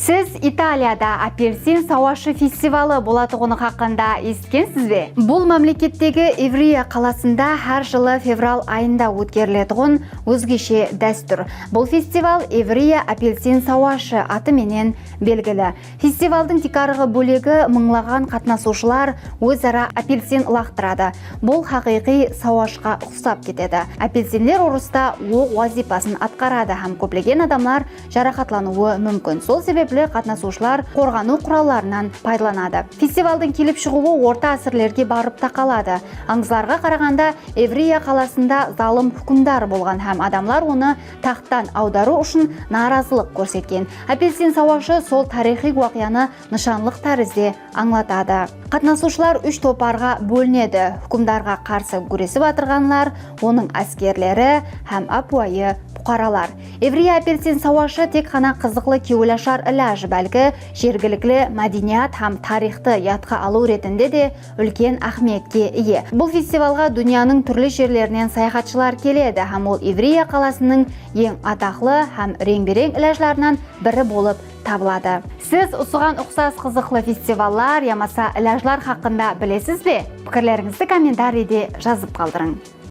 Сіз Италияда апельсин сауашы фестивалы болатығыны хақында естігенсіз бе? Бұл мемлекеттегі Иврия қаласында әр жылы февраль айында өткерілетұғын өзгеше дәстүр. Бұл фестиваль Иврия апельсин сауашы атыменен белгілі. Фестивалдың тикарығы бөлегі мыңлаған қатынасушылар өзара апельсин лақтырады. Бұл хақиқи сауашқа ұқсап кетеді. Апельсинлер ұрыста оқ вазипасын атқарады һәм көплеген адамлар жарақатлануы мүмкін. Сол себеплі қатынасушылар қорғану құралларынан пайдаланады. Фестивалдың келіп шығуы орта асырлерге барып тақалады. Аңызларға қарағанда Иврия қаласында залым хүкімдар болған һәм адамлар оны тақтан аудару үшін наразылық көрсеткен. Апельсин сауашы сол тарихи уақияны нышанлық тәрізде аңлатады. Қатынасушылар 3 топарға бөлінеді. Хүкімдарға қарсы күресіп атырғанлар, оның әскерлері һәм апуайы бұқаралар. Иврия апельсин сауашы тек қана қызықлы кеуілашар іләж, бәлкі жергілікті мәдениет һәм тарихты ятқа алу ретінде де үлкен ахметке ие. Бұл фестивалға дүнияның түрлі жерлерінен саяхатшылар келеді һәм ол Иврия қаласының ең атақлы һәм рең-берең іләжларынан бірі болып табылады. Сіз ұсыған ұқсас қызықлы фестиваллар, ямаса іләжлар хақында білесіз бе? Пікірлеріңізді комментарийде жазып қалдырың.